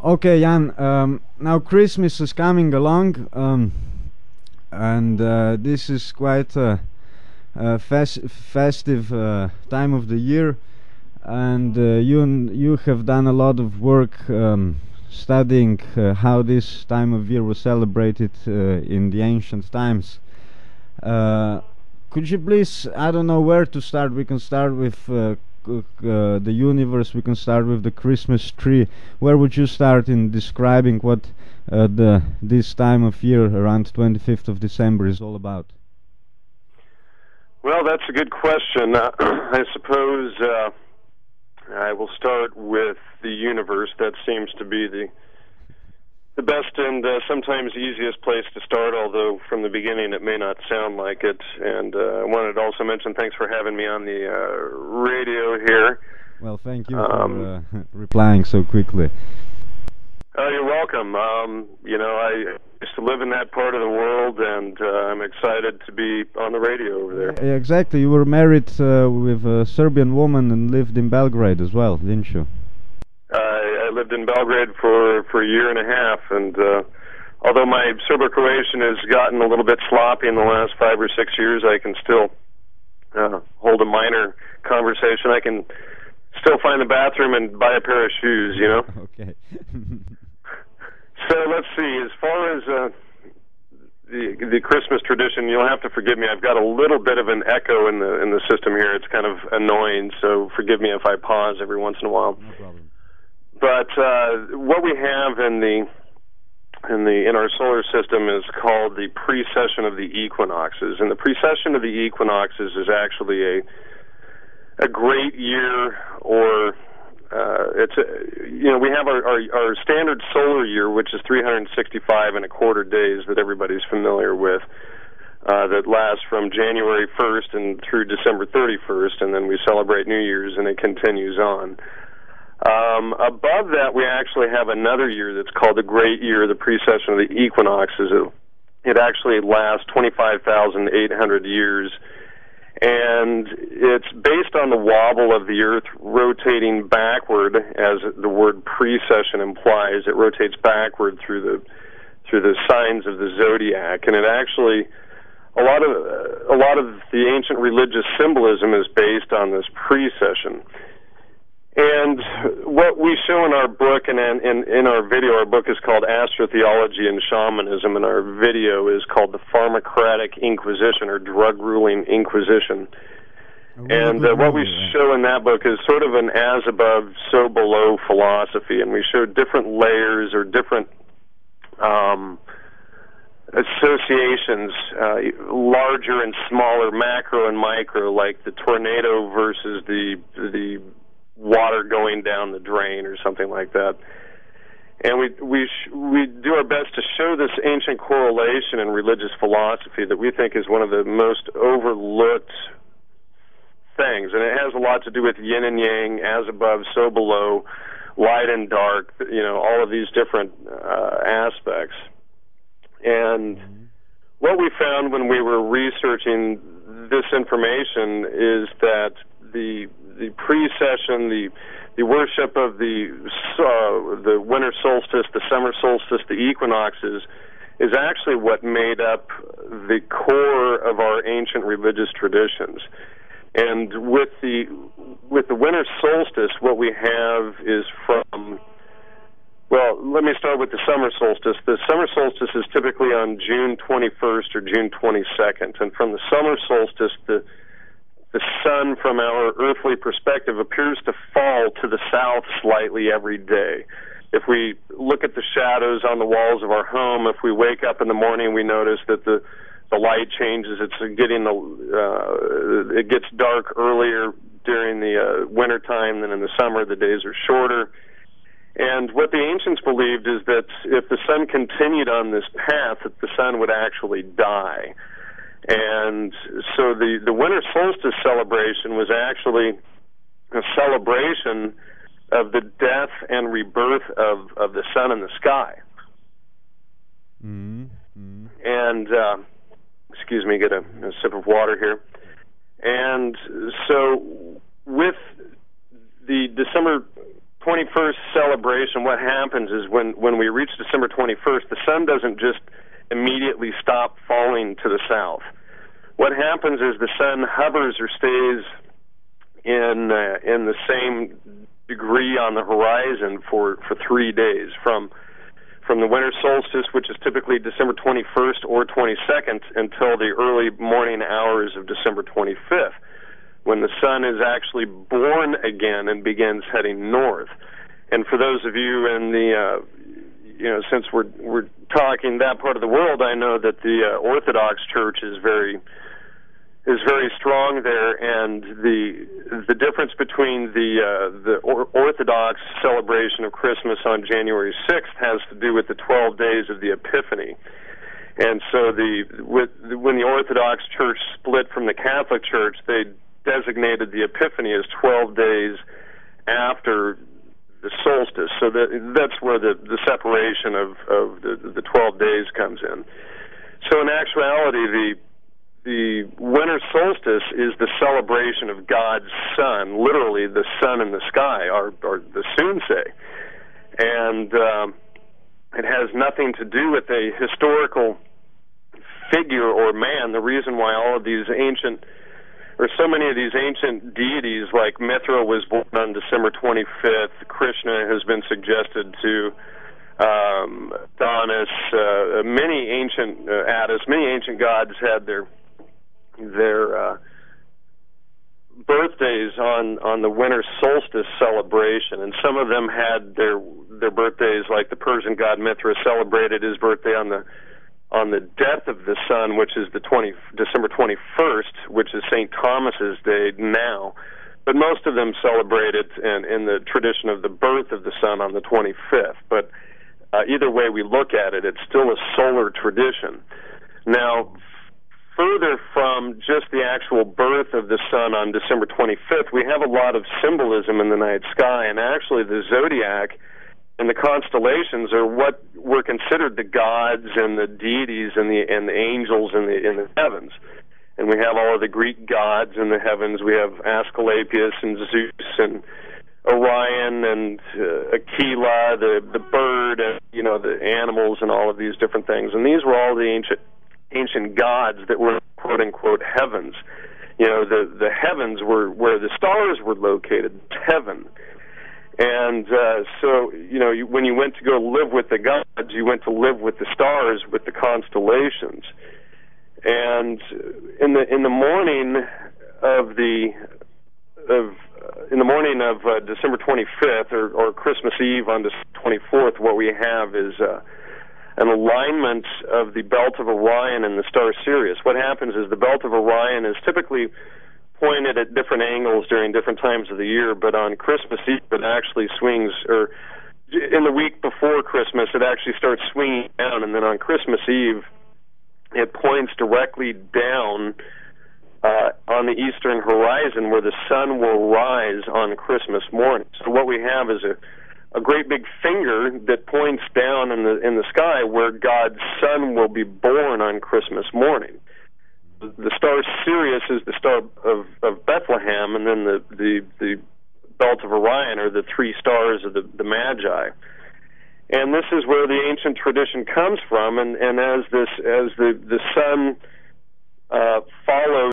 Okay, Jan. Now Christmas is coming along, and this is quite a festive time of the year. And you have done a lot of work studying how this time of year was celebrated in the ancient times. Uh, could you please, I don't know where to start. We can start with the universe. We can start with the Christmas tree. Where would you start in describing what the this time of year around 25th of December is all about? Well, that's a good question. I suppose I will start with the universe. That seems to be the best and sometimes easiest place to start, although from the beginning it may not sound like it. And I wanted to also mention thanks for having me on the radio here. Well, thank you for replying so quickly. Oh, you're welcome. I used to live in that part of the world, and I'm excited to be on the radio over there. Yeah, exactly. You were married with a Serbian woman and lived in Belgrade as well, didn't you? I lived in Belgrade for a year and a half, and although my Serbo-Croatian has gotten a little bit sloppy in the last 5 or 6 years, I can still hold a minor conversation. I can still find the bathroom and buy a pair of shoes, you know? Okay. So let's see. As far as the Christmas tradition, you'll have to forgive me. I've got a little bit of an echo in the system here. It's kind of annoying, so forgive me if I pause every once in a while. No problem. But what we have in our solar system is called the precession of the equinoxes, and the precession of the equinoxes is actually a great year, or we have our standard solar year, which is 365 and a quarter days that everybody's familiar with, that lasts from January 1st and through December 31st, and then we celebrate New Year's, and it continues on. Above that, we actually have another year that's called the Great Year, the precession of the equinoxes. It actually lasts 25,800 years, and it's based on the wobble of the Earth rotating backward, as the word precession implies. It rotates backward through the signs of the zodiac, and it actually a lot of the ancient religious symbolism is based on this precession. And what we show in our book and in our video, our book is called Astrotheology and Shamanism, and our video is called the Pharmacratic Inquisition, or Drug Ruling Inquisition. And what we show in that book is sort of an as-above, so-below philosophy, and we show different layers or different associations, larger and smaller, macro and micro, like the tornado versus the water going down the drain or something like that. And we do our best to show this ancient correlation in religious philosophy that we think is one of the most overlooked things. And it has a lot to do with yin and yang, as above, so below, light and dark, all of these different aspects. And what we found when we were researching this information is that the precession, the worship of the winter solstice, the summer solstice, the equinoxes, is actually what made up the core of our ancient religious traditions. And with the winter solstice, what we have is from, well, let me start with the summer solstice. The summer solstice is typically on June 21st or June 22nd, and from the summer solstice, the sun, from our earthly perspective, appears to fall to the south slightly every day. If we look at the shadows on the walls of our home, if we wake up in the morning, we notice that the light changes. It gets dark earlier during the winter time than in the summer. The days are shorter. And what the ancients believed is that if the sun continued on this path, that the sun would actually die. And so the winter solstice celebration was actually a celebration of the death and rebirth of the sun in the sky. Mm-hmm. And, excuse me, get a sip of water here. And so with the December 21st celebration, what happens is when we reach December 21st, the sun doesn't just immediately stop falling to the south. What happens is the sun hovers or stays in the same degree on the horizon for 3 days, from the winter solstice, which is typically December 21st or 22nd, until the early morning hours of December 25th, when the sun is actually born again and begins heading north. And for those of you in the, since we're talking that part of the world, I know that the Orthodox Church is very strong there, and the difference between the Orthodox celebration of Christmas on January 6th has to do with the 12 days of the Epiphany. And so when the Orthodox Church split from the Catholic Church, they designated the Epiphany as 12 days after the solstice. So that's where the separation of the 12 days comes in. So in actuality, the winter solstice is the celebration of God's sun, literally the sun in the sky, or the Sunsei. And it has nothing to do with a historical figure or man. The reason why all of these ancient, or so many of these ancient deities, like Mithra was born on December 25th, Krishna has been suggested to, Adonis, many ancient many ancient gods had their birthdays on the winter solstice celebration, and some of them had their birthdays, like the Persian god Mithra celebrated his birthday on the death of the sun, which is December 21st, which is St. Thomas's Day now. But most of them celebrate it in the tradition of the birth of the sun on the 25th. But either way we look at it, it's still a solar tradition. Now, further from just the actual birth of the sun on December 25th, we have a lot of symbolism in the night sky, and actually the zodiac and the constellations are what were considered the gods and the deities and the angels in the heavens. And we have all of the Greek gods in the heavens. We have Asclepius and Zeus and Orion and Aquila, the bird, and the animals and all of these different things. And these were all the ancient gods that were quote unquote heavens. The heavens were where the stars were located, heaven. And so when you went to go live with the gods, you went to live with the stars, with the constellations. And in the morning of December 25th or Christmas Eve on December 24th, what we have is an alignment of the belt of Orion and the star Sirius. What happens is the belt of Orion is typically pointed at different angles during different times of the year, but on Christmas Eve it actually swings, or in the week before Christmas it actually starts swinging down, and then on Christmas Eve it points directly down on the eastern horizon, where the sun will rise on Christmas morning. So what we have is a great big finger that points down in the sky, where God's sun will be born on Christmas morning. The star Sirius is the star of Bethlehem, and then the belt of Orion are the three stars of the Magi. And this is where the ancient tradition comes from, and as the sun follows